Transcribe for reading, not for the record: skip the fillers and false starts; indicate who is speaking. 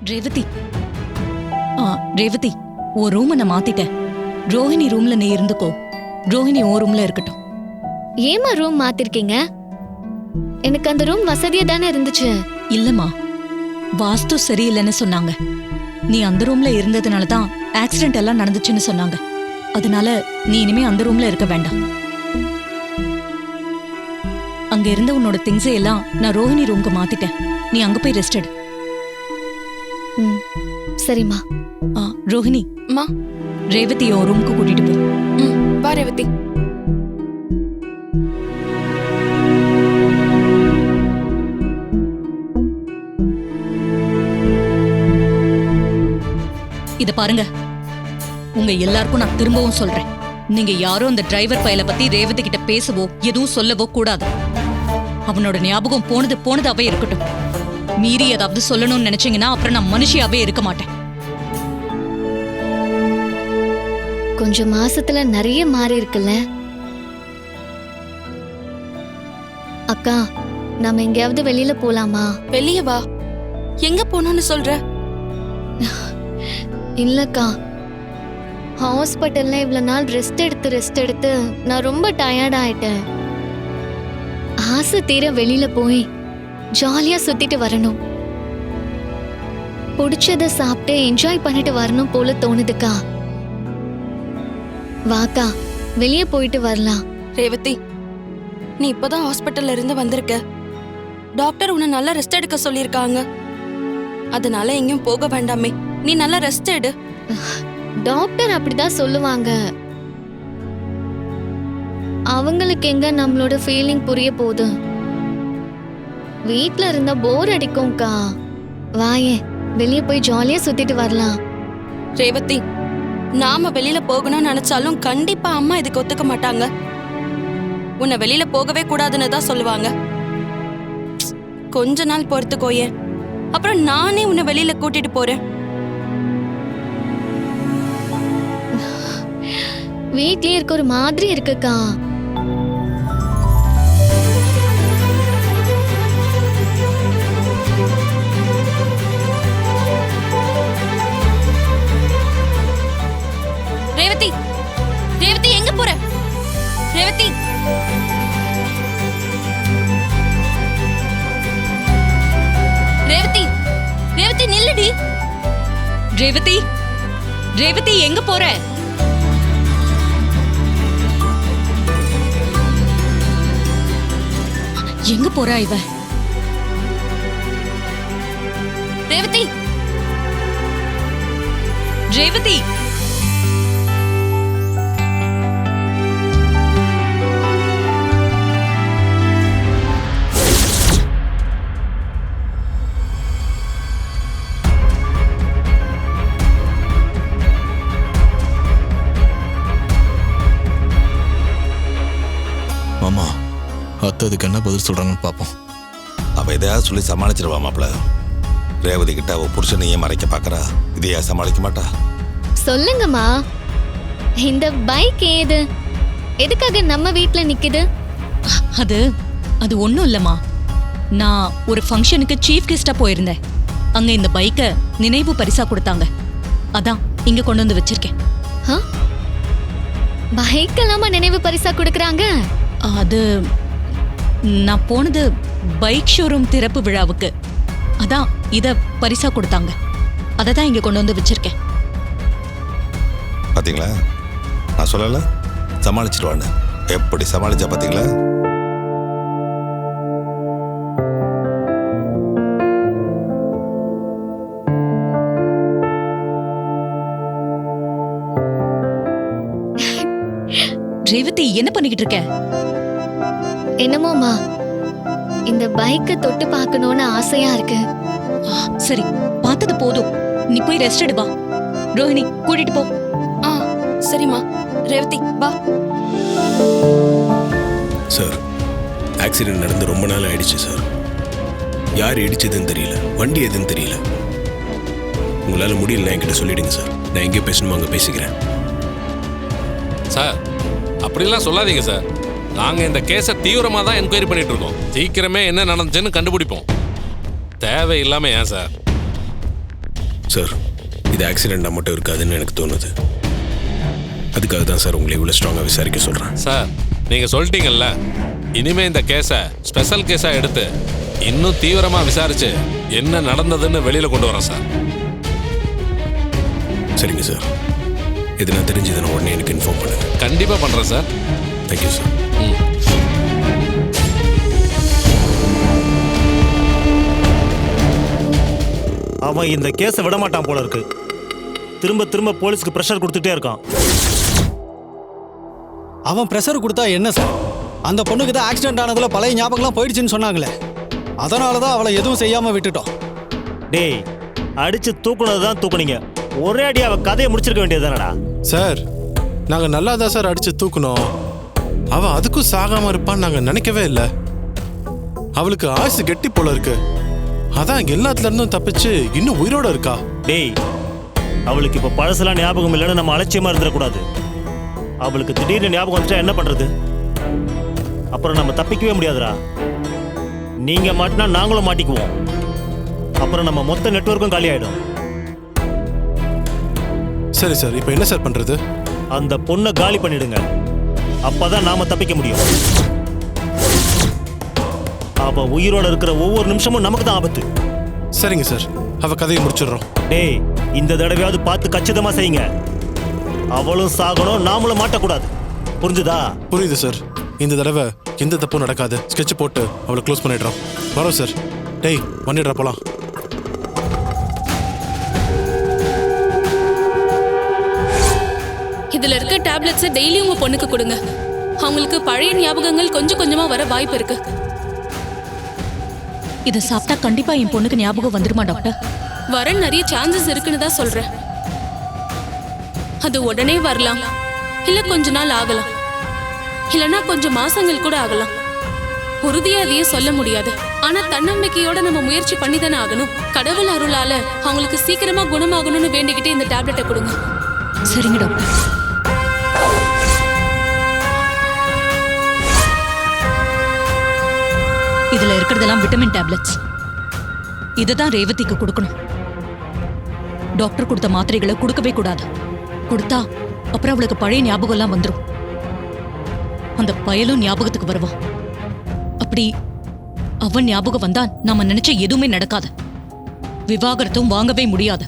Speaker 1: ரேவதி ரேவதி ஓ ரூமை நான் மாத்திட்டேன். ரோஹிணி ரூம்ல நீ இருந்துக்கோ. ரோஹிணி ஓ ரூம்ல இருக்கட்டும்.
Speaker 2: ஏமா ரூம் மாத்திருக்கீங்க? எனக்கு அந்த ரூம் வசதியா தானே இருந்துச்சு.
Speaker 1: இல்லம்மா, வாஸ்து சரியில்லைன்னு சொன்னாங்க. நீ அந்த ரூம்ல இருந்ததுனால தான் ஆக்சிடென்ட் எல்லாம் நடந்துச்சுன்னு சொன்னாங்க. அதனால நீ இனிமே அந்த ரூம்ல இருக்க வேண்டாம். அங்க இருந்த உன்னோட திங்ஸை எல்லாம் நான் ரோஹிணி ரூம்க்கு மாத்திட்டேன். நீ அங்க போய் ரெஸ்ட் எடு.
Speaker 2: சரிம்மா.
Speaker 1: ரோஹிணி,
Speaker 3: அம்மா,
Speaker 1: ரேவதி உன் ரூம்க்கு கூட்டிட்டு போ.
Speaker 3: வா ரேவதி.
Speaker 1: இத பாருங்க, உங்க எல்லாருக்கும் நான் திரும்பவும் சொல்றேன். நீங்க யாரும் அந்த டிரைவர் பையலை பத்தி ரேவதி கிட்ட பேசவோ எதுவும் சொல்லவோ கூடாது. அவனோட ஞாபகம் போனதாவே இருக்கட்டும். மீறி ஏதாவது சொல்லணும்னு நினைச்சீங்கன்னா அப்புறம் நான் மனுஷியாவே இருக்க மாட்டேன்.
Speaker 2: கொஞ்சம் மாசத்துல நிறைய மாறி இருக்குல்ல அக்கா. நாம எங்கேயாவது வெளியில போலாமா?
Speaker 3: வெளிய வா. எங்க போனோம்னு சொல்ற?
Speaker 2: இல்லக்கா, ஹாஸ்பிட்டல்ல இவ்வளவு நாள் ரெஸ்ட் எடுத்து நான் ரொம்ப டயர்ட் ஆயிட்டேன். ஆசை தீர வெளியில போய் ஜாலியா சுத்திட்டு வரணும். பிடிச்சத சாப்பிட்டு என்ஜாய் பண்ணிட்டு வரணும் போல தோணுதுக்கா. வாக்கா, வெளியே போயிட்டு வரலாம்.
Speaker 3: ரேவதி, நீ இப்பதான் ஹாஸ்பிட்டல்ல இருந்து வந்திருக்க. டாக்டர் உன்னை நல்லா ரெஸ்ட் எடுக்க சொல்லிருக்காங்க. அதனால எங்கேயும் போக வேண்டாமே. நீ நல்லா ரெஸ்ட் எடு.
Speaker 2: டாக்டர் அப்படிதான் சொல்லுவாங்க. அவங்களுக்கு எங்க நம்மளோட ஃபீலிங் புரிய போகுது? வீட்ல இருந்தா போர் அடிக்கும்க்கா. வாயே, வெளியே போய் ஜாலியா சுத்திட்டு வரலாம்.
Speaker 3: ரேவதி, நாம வெளியில போகணும்னு நினைச்சாலும் கண்டிப்பா அம்மா இதுக்கு ஒத்துக்க மாட்டாங்க. உன்னை வெளியில போகவே கூடாதுன்னு தான் சொல்லுவாங்க. கொஞ்ச நாள் பொறுத்துக்கோயே, அப்புறம் நானே உன்னை வெளியில கூட்டிட்டு போறேன்.
Speaker 2: வீட்லயே இருக்க ஒரு மாதிரி இருக்குக்கா.
Speaker 3: ரேவதி, ரேவதி எங்க போற? ரேவதி, ரேவதி, ரேவதி நில்லுடி.
Speaker 1: ரேவதி, ரேவதி எங்க போற? எங்க போறா இவ?
Speaker 3: ரேவதி,
Speaker 1: ரேவதி,
Speaker 4: மாமா, அத்ததுக்கு என்ன பதில் சொல்றாங்கன்னு பாப்போம்.
Speaker 5: அவ எதையாவது சொல்லி சமாளிச்சிருவா மாப்ள. ரேவதி கிட்ட அவ புருஷனையே மறைக்க பாக்குறா. இதையா சமாளிக்க மாட்டா?
Speaker 2: சொல்லுங்கம்மா, இந்த பைக் ஏது? எதுக்காக நம்ம வீட்ல நிக்குது?
Speaker 1: அது அது ஒண்ணும் இல்லம்மா. நான் ஒரு ஃபங்க்ஷனுக்கு சீஃப் கெஸ்டா போயிருந்தேன். அங்க இந்த பைக்கை நினைவு பரிசா கொடுத்தாங்க. அதான் இங்க கொண்டு வந்து வச்சிருக்கேன்.
Speaker 2: பைக் எல்லாமா நினைவு பரிசா கொடுக்கறாங்க?
Speaker 1: அது நான் போனது பைக் ஷோரூம் திறப்பு விழாவுக்கு. அதான் இத பரிசா கொடுத்தாங்க. அதை தான் இங்க கொண்டு வந்து வச்சிருக்கேன்.
Speaker 5: பாத்தீங்களா, நான் சொல்லல சமாளிச்சிருவான்னு. எப்படி சமாளிச்சா பாத்தீங்களா?
Speaker 1: ரேவதி, என்ன பண்ணிக்கிட்டு இருக்க?
Speaker 2: என்னமோமா, இந்த பைக்கை தொட்டு பார்க்கணும்னு ஆசையா இருக்கு.
Speaker 1: சரி, பார்த்தது போதும். நீ போய் ரெஸ்ட் எடு. வா ரோஹிணி, கூட்டிட்டு போ.
Speaker 3: சரிம்மா. ரேவதி வா.
Speaker 4: சார், ஆக்சிடென்ட் நடந்து ரொம்ப நாள் ஆயிடுச்சு சார். யார் இடிச்சதுன்னு தெரியல, வண்டி எதுன்னு தெரியல. உங்களால் முடியல என்கிட்ட சொல்லிடுங்க சார். நான் எங்கே பேசணுமோ அங்கே பேசிக்கிறேன்.
Speaker 6: சார், அப்படிலாம் சொல்லாதீங்க சார். நாங்கள் இந்த கேஸை தீவிரமாக தான் என்கொயரி பண்ணிட்டு இருக்கோம். சீக்கிரமே என்ன நடந்துச்சுன்னு கண்டுபிடிப்போம். தேவையில்லாமல் ஏன் சார்?
Speaker 4: சார் இது ஆக்சிடெண்ட்டாக மட்டும் இருக்காதுன்னு எனக்கு தோணுது. அதுக்காக தான் சார் உங்களை இவ்வளோ ஸ்ட்ராங்காக விசாரிக்க சொல்கிறேன்.
Speaker 6: சார் நீங்கள் சொல்லிட்டீங்கல்ல, இனிமே இந்த கேஸை ஸ்பெஷல் கேஸாக எடுத்து இன்னும் தீவிரமாக விசாரிச்சு என்ன நடந்ததுன்னு வெளியில் கொண்டு வரேன் சார்.
Speaker 4: சரிங்க சார், எதுனா தெரிஞ்சதுன்னா உடனே எனக்கு இன்ஃபார்ம் பண்ணுங்க.
Speaker 6: கண்டிப்பாக பண்ணுறேன் சார்.
Speaker 4: Thank you sir.
Speaker 6: ம்.
Speaker 7: அவன் இந்த கேஸை விட மாட்டான் போல இருக்கு. திரும்ப திரும்ப போலீஸ்க்கு ப்ரெஷர் கொடுத்துட்டே இருக்கான்.
Speaker 8: அவன் ப்ரெஷர் கொடுத்தா என்ன சார்? அந்த பொண்ணுக்கு தான் ஆக்சிடென்ட் ஆனதுல பழைய ஞாபகம்லாம் போயிடுச்சுன்னு சொன்னாங்களே, அதனால தான் அவளை எதுவும் செய்யாம விட்டுட்டோம்.
Speaker 7: டேய், அடிச்சு தூக்குனது தான் தூக்குனீங்க, ஒரே அடி அவ கதையை முடிச்சிருக்க வேண்டியதுதானடா.
Speaker 9: சார் நாங்கள் நல்லா தான் சார் அடித்து தூக்கணும். அவள் அதுக்கும் சாகாமல் இருப்பான்னு நாங்கள் நினைக்கவே இல்லை. அவளுக்கு ஆயுசு கெட்டி போல இருக்கு. அதான் எல்லாத்துல இருந்தும் தப்பிச்சு இன்னும் உயிரோட இருக்கா.
Speaker 7: டேய், அவளுக்கு இப்போ பழசெல்லாம் ஞாபகம் இல்லைன்னு நம்ம அலட்சியமா இருந்துடக்கூடாது. அவளுக்கு திடீர்னு ஞாபகம் வந்துட்டா என்ன பண்றது? அப்புறம் நம்ம தப்பிக்கவே முடியாதுடா. நீங்க மாட்டினா நாங்களும் மாட்டிக்குவோம். அப்புறம் நம்ம மொத்த நெட்வொர்க்கும் காலி ஆயிடும்.
Speaker 9: சரி சார், இப்போ என்ன சார் பண்ணுறது?
Speaker 7: அந்த பொண்ணை காலி பண்ணிடுங்க, அப்பதான் நாம தப்பிக்க முடியும். அவ உயிரோட இருக்கிற ஒவ்வொரு நிமிஷமும் நமக்கு தான் ஆபத்து.
Speaker 9: சரிங்க சார், அவள் கதையை முடிச்சிடுறோம்.
Speaker 7: டேய், இந்த தடவையாவது பார்த்து கச்சிதமா செய்யுங்க. அவளும் சாகணும், நாமளும் மாட்டக்கூடாது. புரிஞ்சுதா?
Speaker 9: புரியுது சார். இந்த தடவை எந்த தப்பும் நடக்காது. ஸ்கெட்ச் போட்டு அவளை க்ளோஸ் பண்ணிடுறோம். வரோம் சார். டேய் பண்ணிடுறா போலாம்.
Speaker 10: இதுல இருக்க டேப்லெட்ஸை டெய்லி உங்க பொண்ணுக்கு கொடுங்க. அவங்களுக்கு பழைய ஞாபகங்கள் கொஞ்சம் கொஞ்சமா வர வாய்ப்பு இருக்கு.
Speaker 1: இதை சாப்பிட்டா கண்டிப்பா என் பொண்ணுக்கு ஞாபகம் வந்துருமா டாக்டர்?
Speaker 10: வர நிறைய சான்சஸ் இருக்குன்னு தான் சொல்றேன். அது உடனே வரலாம், இல்ல கொஞ்ச நாள் ஆகலாம், இல்லனா கொஞ்சம் மாசங்கள் கூட ஆகலாம். உறுதியா அதையும் சொல்ல முடியாது. ஆனா தன்னம்பிக்கையோட நம்ம முயற்சி பண்ணி தானே ஆகணும். கடவுள் அருளால அவங்களுக்கு சீக்கிரமா குணமாகணும்னு வேண்டிக்கிட்டே இந்த டேப்லெட்டை கொடுங்க.
Speaker 1: சரிங்க டாக்டர். இதுல இருக்கிறதெல்லாம் விட்டமின் டேப்லெட்ஸ். இதுதான் ரேவதிக்கு கொடுக்கணும். டாக்டர் கொடுத்த மாத்திரைகளை கொடுக்கவே கூடாது. கொடுத்தா அப்புறம் அவளுக்கு பழைய ஞாபகம் எல்லாம் வந்துடும். அந்த பயலும் ஞாபகத்துக்கு வருவான். அப்படி அவன் ஞாபகம் வந்தா நாம நினைச்ச எதுவுமே நடக்காது. விவாகரத்தும் வாங்கவே முடியாது.